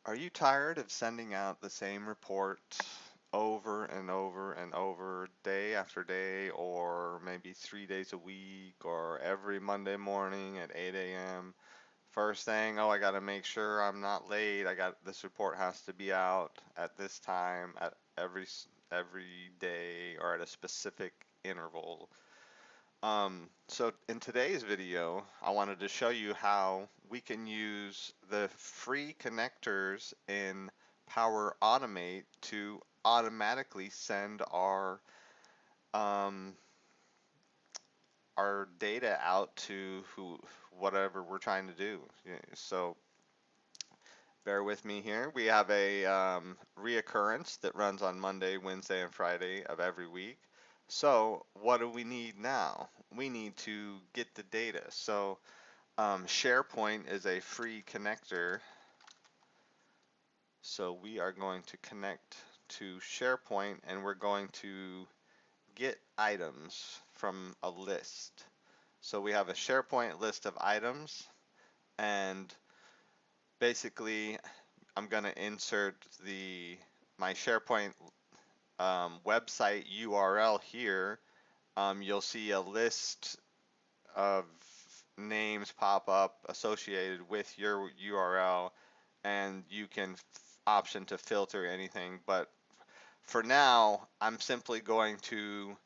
Are you tired of sending out the same report over and over and over, day after day, or maybe 3 days a week, or every Monday morning at 8 a.m.? First thing, oh, I got to make sure I'm not late. I got this report has to be out at this time at every day or at a specific interval. So in today's video, I wanted to show you how we can use the free connectors in Power Automate to automatically send um, our data out to whatever we're trying to do. Yeah, so bear with me here. We have a reoccurrence that runs on Monday, Wednesday, and Friday of every week. So what do we need now? We need to get the data. So SharePoint is a free connector. So we are going to connect to SharePoint and we're going to get items from a list. So we have a SharePoint list of items, and basically I'm going to insert my SharePoint website URL here. You'll see a list of names pop up associated with your URL, and you can option to filter anything. But for now, I'm simply going to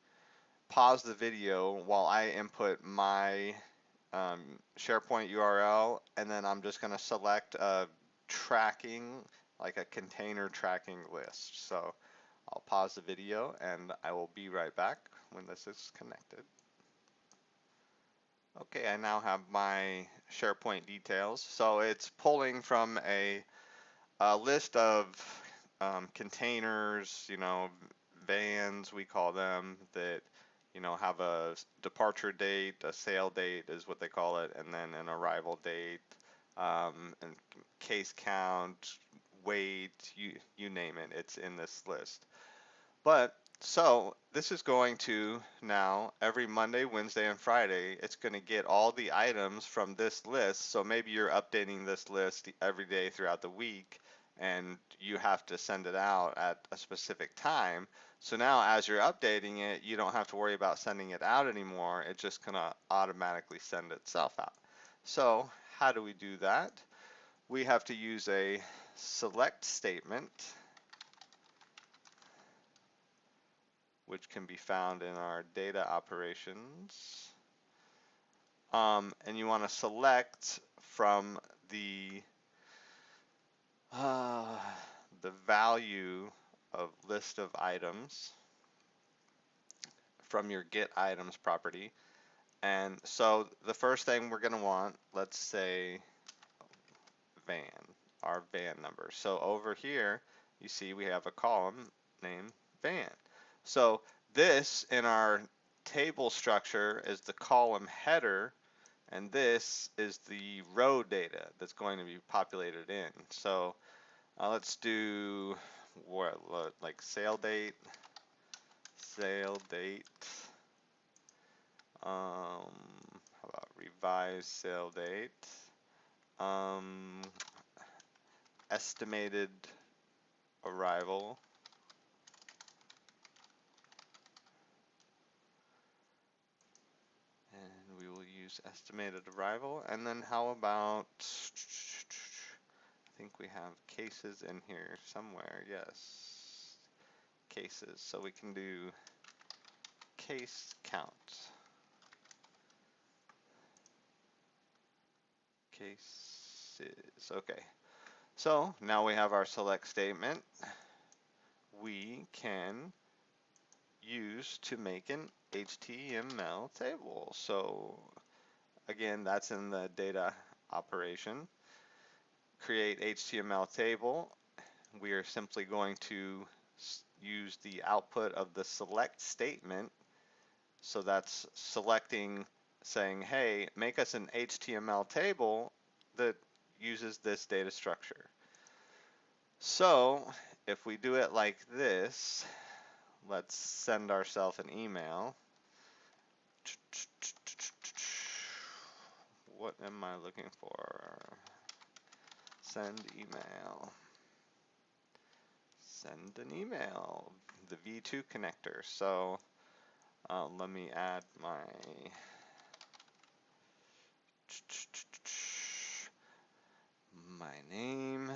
pause the video while I input my SharePoint URL, and then I'm just going to select a tracking, like a container tracking list. So I'll pause the video and I will be right back when this is connected. Okay, I now have my SharePoint details. So it's pulling from a list of containers, vans, we call them, that have a departure date, a sale date is what they call it, and then an arrival date, and case count, weight, you name it, it's in this list. But so this is going to now every Monday, Wednesday, and Friday, it's going to get all the items from this list. So maybe you're updating this list every day throughout the week and you have to send it out at a specific time. So now as you're updating it, you don't have to worry about sending it out anymore. It's just going to automatically send itself out. So how do we do that? We have to use a select statement, which can be found in our data operations. And you want to select from the value of list of items from your get items property. And so the first thing we're going to want, let's say van, our van number. So over here, you see we have a column named van. So this in our table structure is the column header, and this is the row data that's going to be populated in. So let's do what, like sale date, how about revised sale date, estimated arrival, and we will use estimated arrival. And then how about, I think we have cases in here somewhere. Yes, cases. So we can do case count. Cases. Okay. So now we have our select statement. We can use to make an HTML table. So again, that's in the data operation. Create HTML table. We are simply going to use the output of the select statement. So that's selecting, saying, hey, make us an HTML table that uses this data structure. So if we do it like this, let's send ourselves an email. What am I looking for? Send email. send an email, the V2 connector. So let me add my name,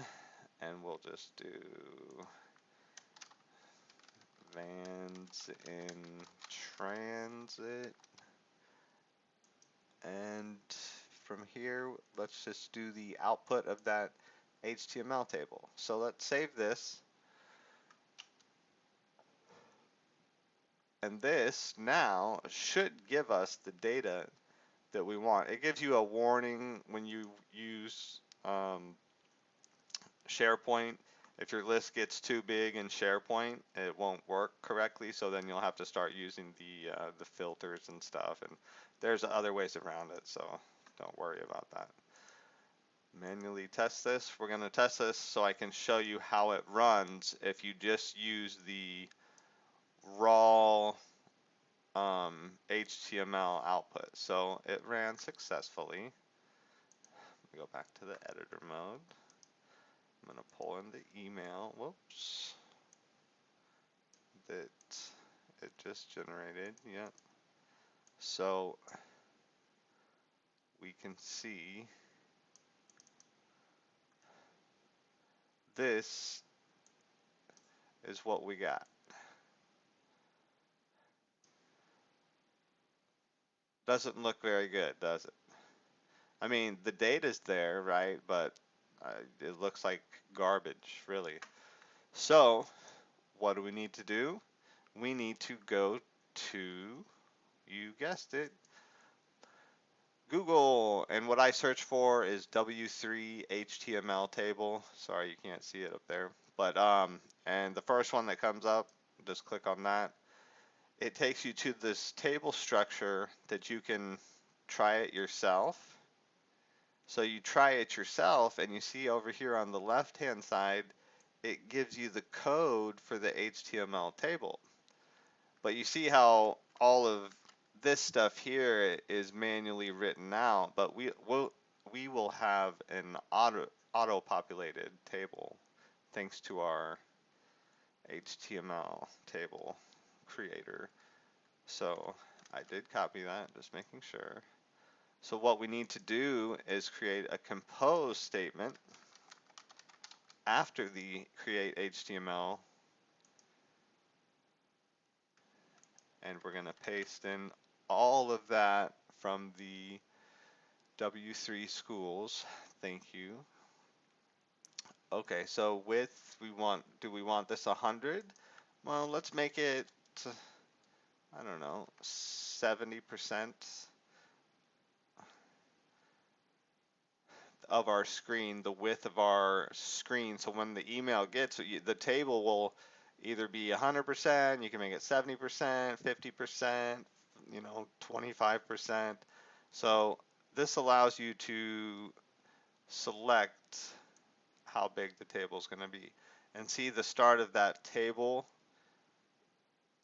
and we'll just do Vans in Transit. And from here, let's just do the output of that HTML table. So let's save this. And this now should give us the data that we want. It gives you a warning when you use SharePoint. If your list gets too big in SharePoint, it won't work correctly. So then you'll have to start using the filters and stuff. And there's other ways around it. So don't worry about that. Manually test this. We're going to test this so I can show you how it runs if you just use the raw HTML output. So it ran successfully. Let me go back to the editor mode. I'm going to pull in the email. Whoops. That it just generated. Yep. So we can see this is what we got. Doesn't look very good, does it? I mean, the data's there, right? But it looks like garbage, really. So what do we need to do? We need to go to, you guessed it, Google. And what I search for is W3 HTML table. Sorry, you can't see it up there. But and the first one that comes up, just click on that. It takes you to this table structure that you can try it yourself. So you try it yourself, and you see over here on the left hand side, it gives you the code for the HTML table. But you see how all of this stuff here is manually written out, but we will have an auto populated table thanks to our HTML table creator. So I did copy that, just making sure. So what we need to do is create a compose statement after the create HTML, and we're going to paste in all of that from the W3 schools. Thank you. Okay, so width, do we want this 100? Well, let's make it, I don't know, 70% of our screen, the width of our screen. So when the email gets, the table will either be 100%, you can make it 70%, 50%, 25%. So this allows you to select how big the table is going to be. And see the start of that table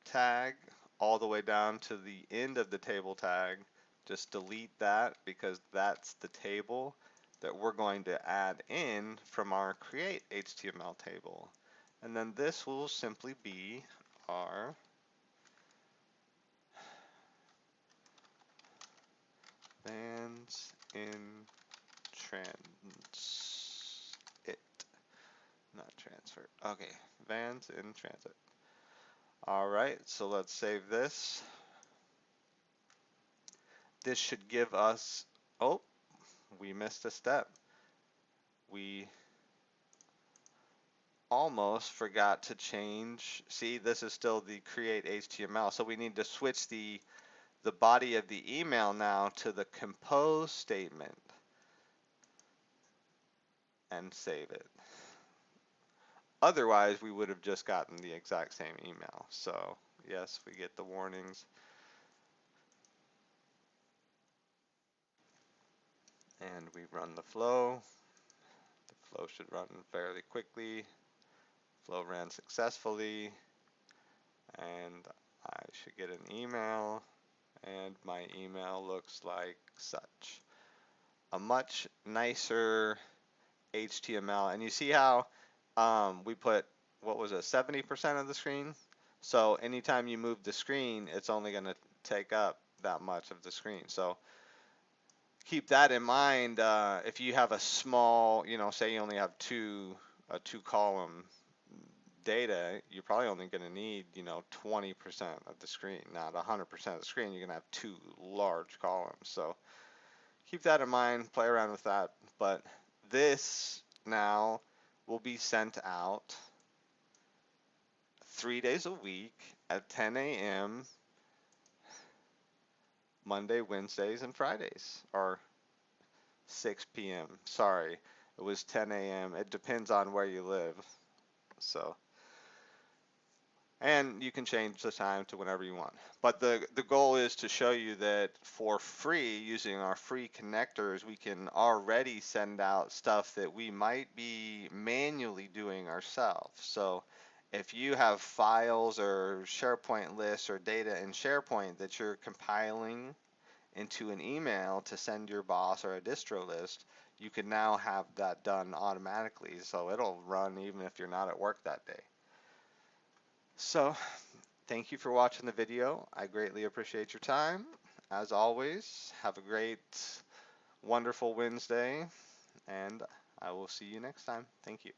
tag all the way down to the end of the table tag. Just delete that because that's the table that we're going to add in from our create HTML table. And then this will simply be our Vans in Transit. Not transfer. Okay, Vans in Transit. Alright, so let's save this. This should give us, oh, we missed a step. We almost forgot to change. See, this is still the create HTML. So we need to switch the body of the email now to the compose statement and save it. Otherwise, we would have just gotten the exact same email. So yes, we get the warnings. And we run the flow. The flow should run fairly quickly. Flow ran successfully. And I should get an email. And my email looks like such. A much nicer HTML. And you see how we put what was it, 70% of the screen. So anytime you move the screen, it's only going to take up that much of the screen. So keep that in mind. If you have a small, say you only have a two column data, you're probably only going to need, 20% of the screen, not 100% of the screen. You're going to have two large columns. So keep that in mind, play around with that. But this now will be sent out 3 days a week at 10 a.m. Monday, Wednesdays, and Fridays, or 6 p.m. Sorry, it was 10 a.m. It depends on where you live. So, and you can change the time to whenever you want. But the goal is to show you that for free, using our free connectors, we can already send out stuff that we might be manually doing ourselves. So if you have files or SharePoint lists or data in SharePoint that you're compiling into an email to send your boss or a distro list, you can now have that done automatically. So it'll run even if you're not at work that day. So thank you for watching the video. I greatly appreciate your time. As always, have a great, wonderful Wednesday, and I will see you next time. Thank you.